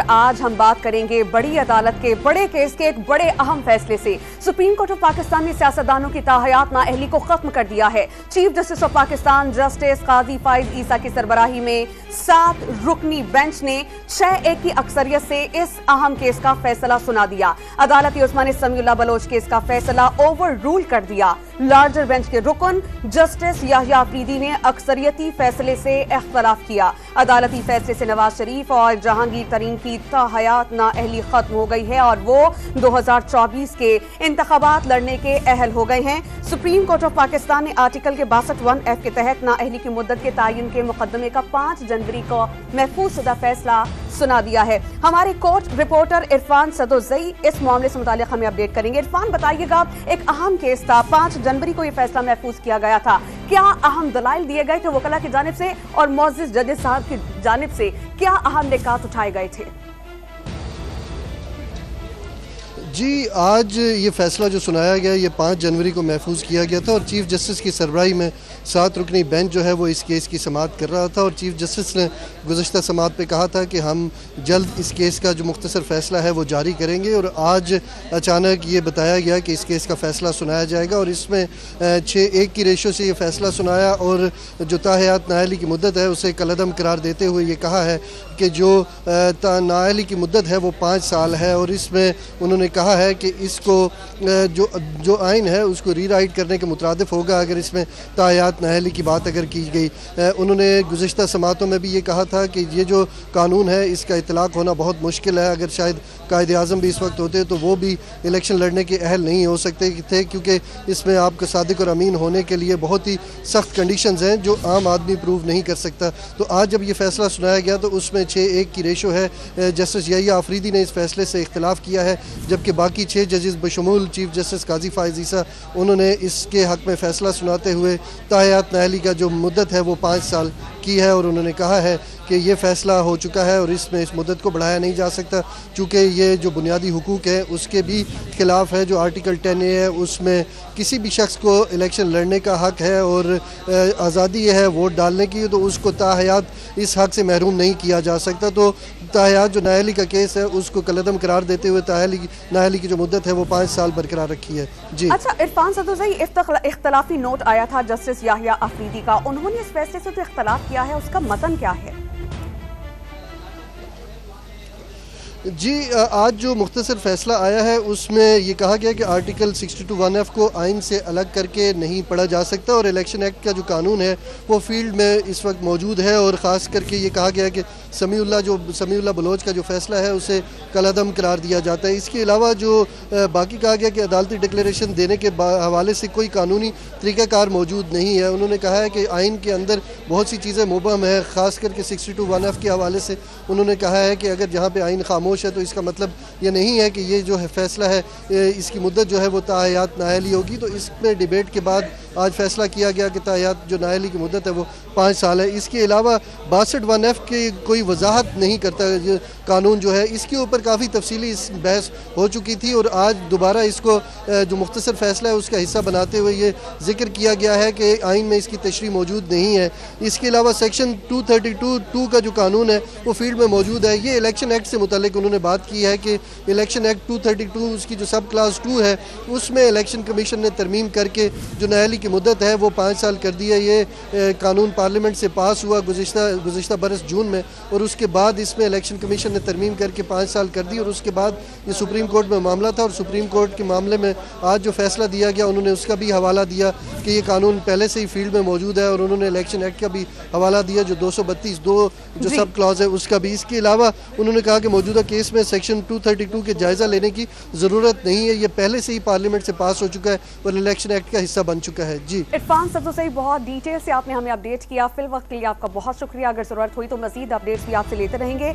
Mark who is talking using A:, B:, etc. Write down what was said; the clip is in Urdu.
A: آج ہم بات کریں گے بڑی عدالت کے بڑے کیس کے ایک بڑے اہم فیصلے سے۔ سپریم کورٹ آف پاکستان نے سیاستدانوں کی تاحیات نااہلی کو ختم کر دیا ہے۔ Chief justice of Pakistan justice قاضی فائز عیسیٰ کی سربراہی میں 7 رکنی بینچ نے 6-1 کی اکثریت سے اس اہم کیس کا فیصلہ سنا دیا۔ عدالت عظمیٰ نے سمیع اللہ بلوچ کیس کا فیصلہ اوور رول کر دیا۔ لارجر بینچ کے رکن جسٹس یحییٰ آفریدی نے اکثریتی فیصلے سے اختلاف کیا۔ عدالتی فیصلے سے نواز شریف اور جہانگیر ترین کی تاحیات نااہلی ختم ہو گئی ہے اور وہ 2024 کے انتخابات لڑنے کے اہل ہو گئے ہیں۔ سپریم کورٹ آف پاکستان نے آرٹیکل کے 62(1)(f) کے تحت نااہلی کی مدت کے تعین کے مقدمے کا 5 جنوری کو محفوظ شدہ فیصلہ سنا دیا ہے۔ ہمارے کورٹ رپورٹر عرفان صدوزئی اس معاملے سے متعلق ہمیں اپڈیٹ کریں گے۔ عرفان، بتائیے گا، ایک اہم کیس تھا، 5 جنوری کو یہ فیصلہ محفوظ کیا گیا تھا، کیا اہم دلائل دیے گئے تھے وکلاء کی جانب سے اور معزز ججز صاحب کی جانب سے کیا اہم نکات اٹھائے گئے تھے؟
B: جی، آج یہ فیصلہ جو سنایا گیا یہ 5 جنوری کو محفوظ کیا گیا تھا اور چیف جسٹس کی سربراہی میں 7 رکنی بینچ جو ہے وہ اس کیس کی سماعت کر رہا تھا اور چیف جسٹس نے گزشتہ سماعت پہ کہا تھا کہ ہم جلد اس کیس کا جو مختصر فیصلہ ہے وہ جاری کریں گے، اور آج اچانک یہ بتایا گیا کہ اس کیس کا فیصلہ سنایا جائے گا اور اس میں 6-1 کی ریشو سے یہ فیصلہ سنایا اور جو تاحیات نااہلی کی مدت ہے اسے کالعدم قرار دیتے ہوئے یہ کہا ہے کہ جو نااہلی کی مدت ہے وہ 5 سال ہے، اور اس میں انہوں نے کہا ہے کہ اس کو جو آئین ہے اس کو ری رائٹ کرنے کے مترادف ہوگا اگر اس میں تاحیات نااہلی کی بات اگر کی گئی۔ انہوں نے گزشتہ سماعتوں میں بھی یہ کہا تھا کہ یہ جو قانون ہے اس کا اطلاق ہونا بہت مشکل ہے، اگر شاید قائد اعظم بھی اس وقت ہوتے تو وہ بھی الیکشن لڑنے کے اہل نہیں ہو سکتے تھے، کیونکہ اس میں آپ کو صادق اور امین ہونے کے لیے بہت ہی سخت کنڈیشنز ہیں جو عام آدمی پروو نہیں کر سکتا۔ تو آج جب یہ فیصلہ سنایا گیا تو اس میں 6-1 کی ریشو ہے۔ جسٹس یحییٰ آفریدی نے اس فیصلے سے اختلاف کیا ہے، جبکہ باقی 6 ججز بشمول چیف جسٹس قاضی فائز عیسیٰ انہوں نے اس کے حق میں فیصلہ سناتے ہوئے تاحیات نااہلی کا جو مدت ہے وہ 5 سال کی ہے، اور انہوں نے کہا ہے کہ یہ فیصلہ ہو چکا ہے اور اس میں اس مدت کو بڑھایا نہیں جا سکتا، چونکہ یہ جو بنیادی حقوق ہیں اس کے بھی خلاف ہے۔ جو آرٹیکل 10A ہے اس میں کسی بھی شخص کو الیکشن لڑنے کا حق ہے اور آزادی ہے ووٹ ڈالنے کی، تو اس کو تاحیات اس حق سے محروم نہیں کیا جا سکتا۔ تو تاحیات جو نااہلی کا کیس ہے اس کو کالعدم قرار دیتے ہوئے نااہلی کی جو مدت ہے وہ 5 سال برقرار رکھی ہے۔ جی
A: اچھا عرفان صدوزئی، اختلافی نوٹ آیا تھا جسٹس یحییٰ آفریدی کا، انہوں نے اس فیصلے سے جو اختلاف کیا ہے اس کا متن کیا ہے؟
B: جی، آج جو مختصر فیصلہ آیا ہے اس میں یہ کہا گیا کہ آرٹیکل 62(1)(f) کو آئین سے الگ کر کے نہیں پڑھا جا سکتا اور الیکشن ایکٹ کا جو قانون ہے وہ فیلڈ میں اس وقت موجود ہے، اور خاص کر کے یہ کہا گیا کہ سمیع اللہ بلوچ کا جو فیصلہ ہے اسے کالعدم قرار دیا جاتا ہے۔ اس کے علاوہ جو باقی کہا گیا کہ عدالتی ڈکلیریشن دینے کے حوالے سے کوئی قانونی طریقہ کار موجود نہیں ہے۔ انہوں نے کہا ہے کہ آئین کے اندر بہت سی چیزیں مبہم ہیں، خاص کر کے 62(1)(f) کے حوالے سے انہوں نے کہا ہے کہ اگر جہاں پہ آئین خاموش ہے تو اس کا مطلب یہ نہیں ہے کہ یہ جو ہے فیصلہ ہے اس کی مدت جو ہے وہ تاحیات نااہلی ہوگی۔ تو اس میں ڈیبیٹ کے بعد آج فیصلہ کیا گیا کہ تاحیات جو نااہلی کی مدت ہے وہ 5 سال ہے۔ اس کے علاوہ 62(1)(f) کی کوئی وضاحت نہیں کرتا قانون جو ہے، اس کے اوپر کافی تفصیلی بحث ہو چکی تھی اور آج دوبارہ اس کو جو مختصر فیصلہ ہے اس کا حصہ بناتے ہوئے یہ ذکر کیا گیا ہے کہ آئین میں اس کی تشریح موجود نہیں ہے۔ اس کے علاوہ سیکشن 232(2) کا جو قانون ہے وہ فیلڈ میں موجود ہے۔ یہ الیکشن ایکٹ سے متعلق انہوں نے بات کی ہے کہ الیکشن ایکٹ 232 اس کی جو سب کلاس 2 ہے اس میں الیکشن کمیشن نے ترمیم کر کے جو نااہلی کی مدت ہے وہ 5 سال کر دی ہے۔ یہ قانون پارلیمنٹ سے پاس ہوا گزشتہ برس جون میں، اور اس کے بعد اس میں الیکشن کمیشن نے ترمیم کر کے 5 سال کر دی، اور اس کے بعد یہ سپریم کورٹ میں معاملہ تھا اور سپریم کورٹ کے معاملے میں آج جو فیصلہ دیا گیا انہوں نے اس کا بھی حوالہ دیا کہ یہ قانون پہلے سے ہی فیلڈ میں موجود ہے، اور انہوں نے الیکشن ایکٹ کا بھی حوالہ دیا جو 232(2) جو سب کلاز ہے اس کا بھی۔ اس کے علاوہ انہوں نے کہا کہ موجودہ کیس میں سیکشن 232 کے جائزہ لینے کی ضرورت نہیں ہے، یہ پہلے سے ہی پارلیمنٹ سے پاس ہو چکا ہے اور الیکشن ایکٹ کا حصہ بن چکا ہے۔ جی
A: عرفان صدوزئی، بہت ڈیٹیل سے آپ نے ہمیں اپڈیٹ کیا، فی الوقت کے لیے آپ کا بہت شکریہ۔ اگر ضرورت ہوئی تو مزید اپڈیٹس بھی آپ سے لیتے رہیں گے۔